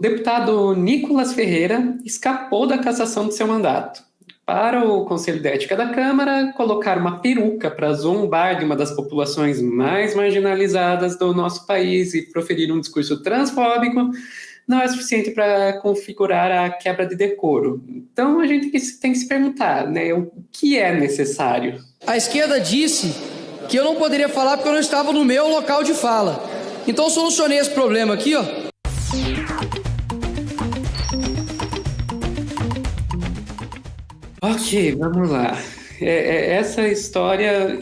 deputado Nicolas Ferreira escapou da cassação de seu mandato. Para o Conselho de Ética da Câmara, colocar uma peruca para zombar de uma das populações mais marginalizadas do nosso país e proferir um discurso transfóbico não é suficiente para configurar a quebra de decoro. Então a gente tem que se perguntar, né, o que é necessário. A esquerda disse que eu não poderia falar porque eu não estava no meu local de fala. Então eu solucionei esse problema aqui, ó. Ok, vamos lá. Essa história,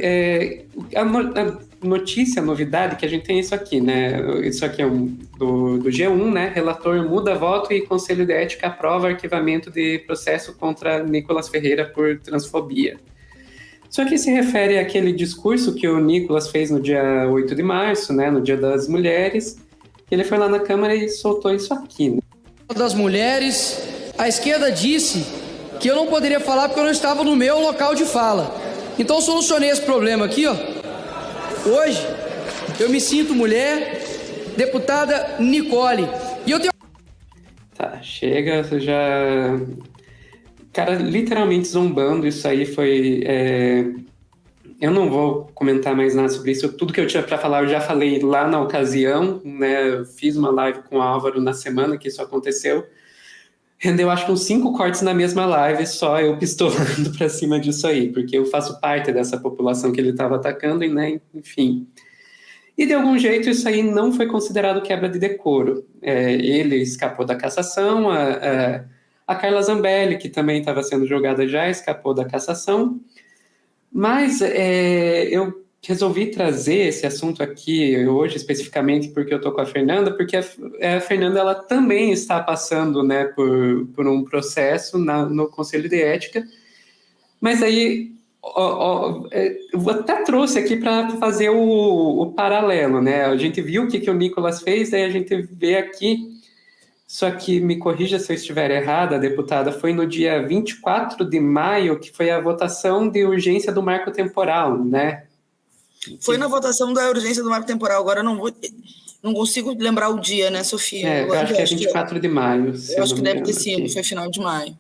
a notícia, a novidade que a gente tem é isso aqui, né? Isso aqui é do G1, né? Relator muda voto e Conselho de Ética aprova arquivamento de processo contra Nicolas Ferreira por transfobia. Isso aqui se refere àquele discurso que o Nicolas fez no dia 8 de março, né? No Dia das Mulheres. Ele foi lá na Câmara e soltou isso aqui, né? Das mulheres, a esquerda disse que eu não poderia falar porque eu não estava no meu local de fala. Então eu solucionei esse problema aqui, ó. Hoje, eu me sinto mulher, deputada Nicole. E eu tenho... Tá, chega, você já... Cara, literalmente zombando, isso aí foi... Eu não vou comentar mais nada sobre isso. Tudo que eu tinha para falar, eu já falei lá na ocasião, né? Eu fiz uma live com o Álvaro na semana que isso aconteceu. Rendeu, acho que uns 5 cortes na mesma live, só eu pistolando para cima disso aí, porque eu faço parte dessa população que ele estava atacando, né? Enfim. E de algum jeito isso aí não foi considerado quebra de decoro. Ele escapou da cassação, a Carla Zambelli, que também estava sendo julgada, já escapou da cassação, mas eu resolvi trazer esse assunto aqui hoje especificamente porque eu estou com a Fernanda, porque a Fernanda ela também está passando, né, por um processo no Conselho de Ética, mas aí eu até trouxe aqui para fazer o paralelo, né? A gente viu o que o Nicolas fez, daí a gente vê aqui, só que me corrija se eu estiver errada, deputada, foi no dia 24 de maio que foi a votação de urgência do marco temporal, né? Foi na votação da urgência do marco temporal. Agora eu não consigo lembrar o dia, né, Sofia? Eu acho que é 24 de maio. Eu acho que deve ter sido, foi final de maio.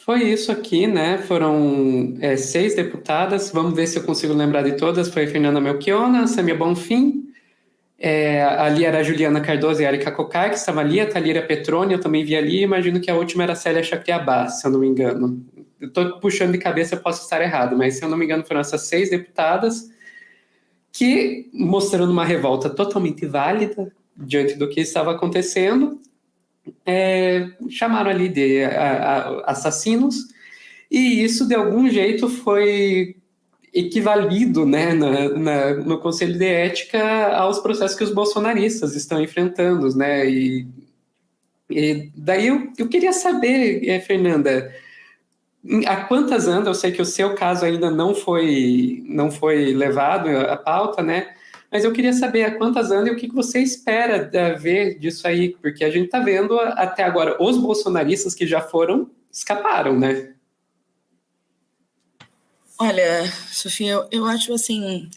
Foi isso aqui, né? Foram 6 deputadas. Vamos ver se eu consigo lembrar de todas. Foi Fernanda Melchiona, Samia Bonfim. Ali era a Juliana Cardoso e a Erika Cocai, que estava ali, a Thalíria Petroni, eu também vi ali, imagino que a última era a Célia Chacriabá, se eu não me engano. Eu estou puxando de cabeça, eu posso estar errado, mas se eu não me engano foram essas 6 deputadas que, mostrando uma revolta totalmente válida diante do que estava acontecendo, chamaram ali de assassinos, e isso de algum jeito foi equivalido, né, no Conselho de Ética aos processos que os bolsonaristas estão enfrentando, né, e daí eu queria saber, Fernanda, a quantas anda, eu sei que o seu caso ainda não foi levado à pauta, né, mas eu queria saber a quantas anda e o que você espera ver disso aí, porque a gente está vendo até agora os bolsonaristas que já foram, escaparam, né? Olha, Sofia, eu acho assim,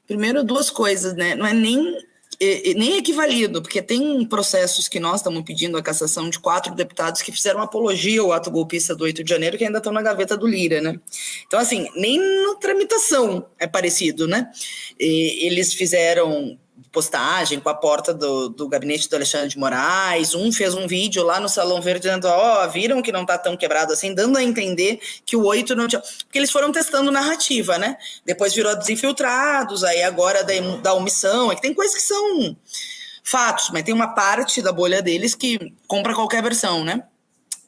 primeiro 2 coisas, né? Não é nem equivalido, porque tem processos que nós estamos pedindo a cassação de 4 deputados que fizeram apologia ao ato golpista do 8 de janeiro, que ainda estão na gaveta do Lira, né? Então, assim, nem na tramitação é parecido, né? Eles fizeram postagem com a porta do gabinete do Alexandre de Moraes, fez um vídeo lá no Salão Verde dizendo, viram que não está tão quebrado assim, dando a entender que o 8 não tinha... Porque eles foram testando narrativa, né? Depois virou dos infiltrados, aí agora da omissão, que tem coisas que são fatos, mas tem uma parte da bolha deles que compra qualquer versão, né?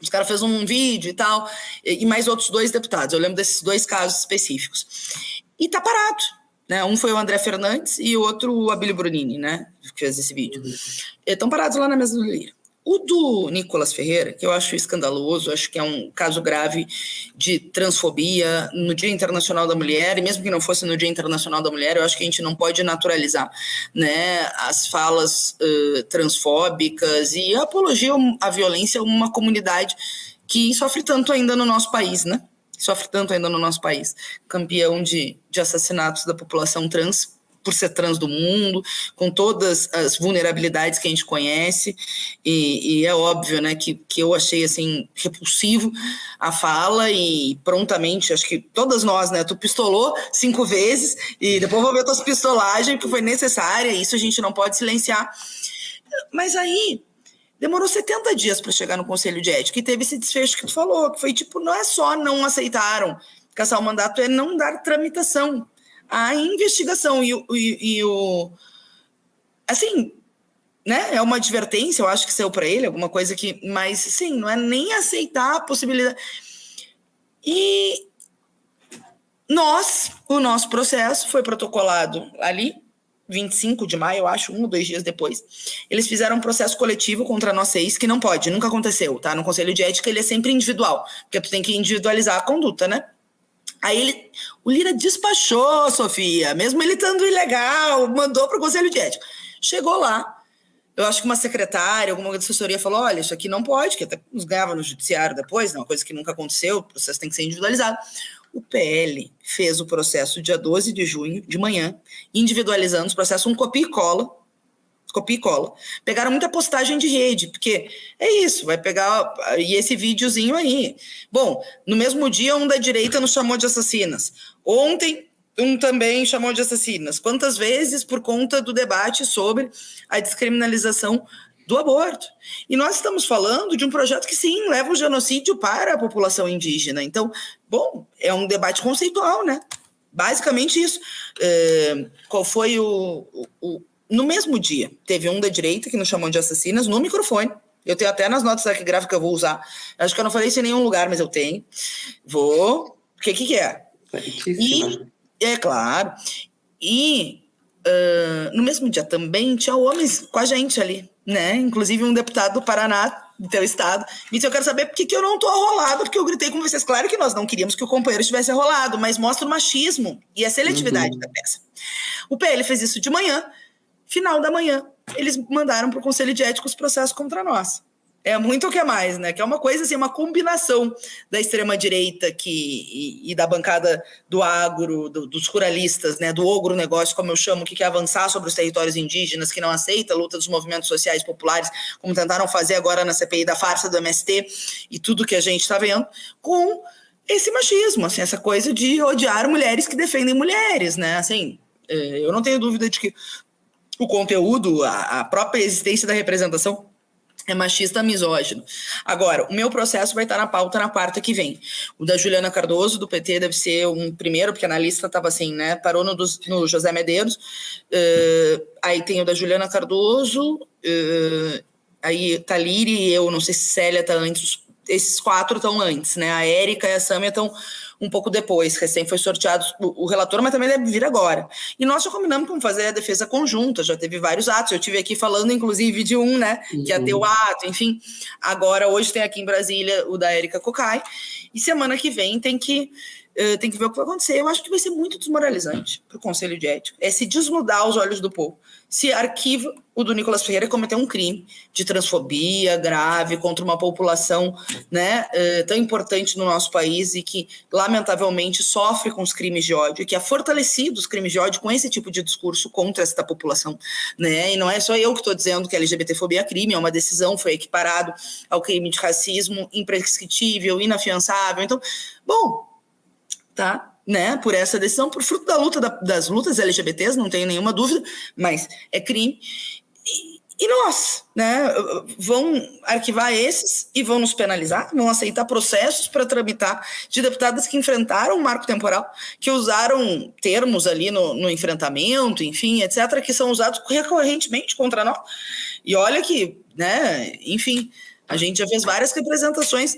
Os caras fez um vídeo e tal, e mais outros 2 deputados, eu lembro desses 2 casos específicos. E tá parado. Né? Um foi o André Fernandes e o outro o Abílio Brunini, né? Que fez esse vídeo. Estão parados lá na mesa do Lira. O do Nicolas Ferreira, que eu acho escandaloso, acho que é um caso grave de transfobia no Dia Internacional da Mulher, e mesmo que não fosse no Dia Internacional da Mulher, eu acho que a gente não pode naturalizar, né, as falas transfóbicas e a apologia à violência a uma comunidade que sofre tanto ainda no nosso país, né? sofre tanto ainda no nosso país, campeão de assassinatos da população trans, por ser trans do mundo, com todas as vulnerabilidades que a gente conhece, e é óbvio, né, que eu achei, assim, repulsivo a fala, e prontamente, acho que todas nós, né, tu pistolou 5 vezes, e depois vou ver tuas pistolagens, que foi necessária, isso a gente não pode silenciar, mas aí demorou 70 dias para chegar no Conselho de Ética, e teve esse desfecho que tu falou, que foi tipo, não é só não aceitaram cassar o mandato, é não dar tramitação a investigação e o assim, né? É uma advertência, eu acho que saiu para ele, alguma coisa que, mas sim, não é nem aceitar a possibilidade. E o nosso processo foi protocolado ali, 25 de maio, eu acho, 1 ou 2 dias depois. Eles fizeram um processo coletivo contra nós 6, que não pode, nunca aconteceu, tá? No Conselho de Ética ele é sempre individual, porque tu tem que individualizar a conduta, né? Aí o Lira despachou, Sofia, mesmo ele estando ilegal, mandou para o Conselho de Ética. Chegou lá, eu acho que uma secretária, alguma assessoria falou, olha, isso aqui não pode, que até nos ganhava no judiciário depois, não, uma coisa que nunca aconteceu, o processo tem que ser individualizado. O PL fez o processo dia 12 de junho, de manhã, individualizando os processos, um copia e cola. Pegaram muita postagem de rede, porque é isso, vai pegar e esse videozinho aí. Bom, no mesmo dia, um da direita nos chamou de assassinas. Ontem, um também chamou de assassinas. Quantas vezes por conta do debate sobre a descriminalização do aborto? E nós estamos falando de um projeto que, sim, leva o genocídio para a população indígena. Então, bom, é um debate conceitual, né? Basicamente isso. Qual foi no mesmo dia, teve um da direita que nos chamou de assassinas no microfone. Eu tenho até nas notas taquigráficas que eu vou usar. Acho que eu não falei isso em nenhum lugar, mas eu tenho. Vou. O que é? E, é claro. E no mesmo dia também tinha homens com a gente ali, né? Inclusive um deputado do Paraná, do teu estado. Me disse, eu quero saber por que eu não tô arrolado, porque eu gritei com vocês. Claro que nós não queríamos que o companheiro estivesse arrolado, mas mostra o machismo e a seletividade da peça. O PL fez isso de manhã. Final da manhã, eles mandaram para o Conselho de Ética os processos contra nós. É muito o que é mais, né? Que é uma coisa assim, uma combinação da extrema-direita e da bancada do agro, dos ruralistas, né? Do ogro-negócio, como eu chamo, que quer avançar sobre os territórios indígenas, que não aceita a luta dos movimentos sociais populares, como tentaram fazer agora na CPI da farsa do MST e tudo que a gente está vendo, com esse machismo, assim, essa coisa de odiar mulheres que defendem mulheres, né? Assim, eu não tenho dúvida de que o conteúdo, a própria existência da representação é machista, misógino. Agora, o meu processo vai estar na pauta na quarta que vem. O da Juliana Cardoso, do PT, deve ser um primeiro, porque na lista estava assim, né? Parou no José Medeiros. Aí tem o da Juliana Cardoso, aí tá Liri e eu, não sei se Célia tá antes. Esses 4 estão antes, né? A Érica e a Sâmia estão um pouco depois, recém foi sorteado o relator, mas também deve vir agora. E nós já combinamos com fazer a defesa conjunta, já teve vários atos, eu tive aqui falando inclusive de um, né, que ia ter o ato, enfim. Agora, hoje tem aqui em Brasília o da Érica Cocai, e semana que vem tem que ver o que vai acontecer. Eu acho que vai ser muito desmoralizante para o Conselho de Ética, é se desnudar aos olhos do povo, se arquiva o do Nicolas Ferreira cometeu um crime de transfobia grave contra uma população, né, tão importante no nosso país e que, lamentavelmente, sofre com os crimes de ódio, e que é fortalecido os crimes de ódio com esse tipo de discurso contra esta população, né? E não é só eu que estou dizendo que a LGBTfobia é crime, é uma decisão, foi equiparado ao crime de racismo imprescritível, inafiançável. Então, bom, tá? Né, por essa decisão, por fruto da luta das lutas LGBTs, não tenho nenhuma dúvida, mas é crime. E nós, né, vão arquivar esses e vão nos penalizar, vão aceitar processos para tramitar de deputadas que enfrentaram o marco temporal, que usaram termos ali no enfrentamento, enfim, etc., que são usados recorrentemente contra nós. E olha que, né, enfim, a gente já fez várias representações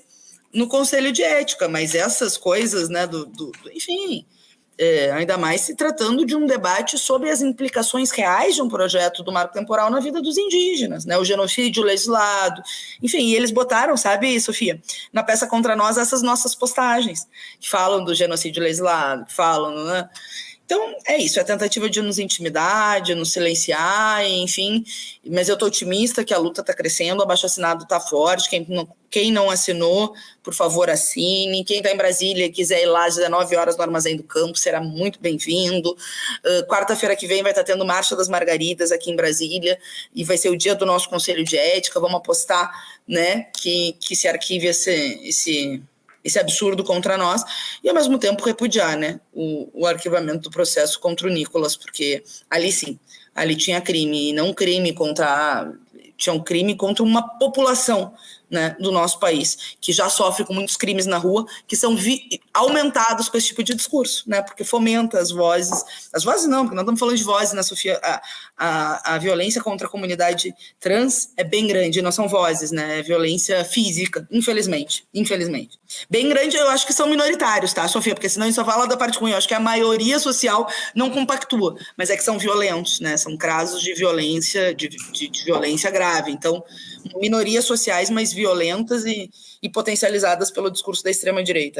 no Conselho de Ética, mas essas coisas, né, enfim, ainda mais se tratando de um debate sobre as implicações reais de um projeto do marco temporal na vida dos indígenas, né, o genocídio legislado, enfim, e eles botaram, sabe, Sofia, na peça contra nós essas nossas postagens, que falam do genocídio legislado, que falam, né, Então, é isso, é a tentativa de nos intimidar, de nos silenciar, enfim, mas eu estou otimista que a luta está crescendo, o abaixo-assinado está forte, quem não assinou, por favor, assine, quem está em Brasília e quiser ir lá às 19 horas no Armazém do Campo, será muito bem-vindo. Quarta-feira que vem vai estar tendo Marcha das Margaridas aqui em Brasília, e vai ser o dia do nosso Conselho de Ética, vamos apostar, né, que se arquive esse absurdo contra nós, e ao mesmo tempo repudiar, né, o arquivamento do processo contra o Nicolas, porque ali sim, ali tinha crime, e não crime tinha um crime contra uma população, né, do nosso país, que já sofre com muitos crimes na rua, que são aumentados com esse tipo de discurso, né, porque fomenta as vozes não, porque nós estamos falando de vozes, né, Sofia, a violência contra a comunidade trans é bem grande, não são vozes, né, é violência física, infelizmente, bem grande. Eu acho que são minoritários, tá, Sofia, porque senão a gente só fala da parte ruim, eu acho que a maioria social não compactua, mas é que são violentos, né, são casos de violência, de violência grave, então, minorias sociais, mas violentas e potencializadas pelo discurso da extrema-direita, né?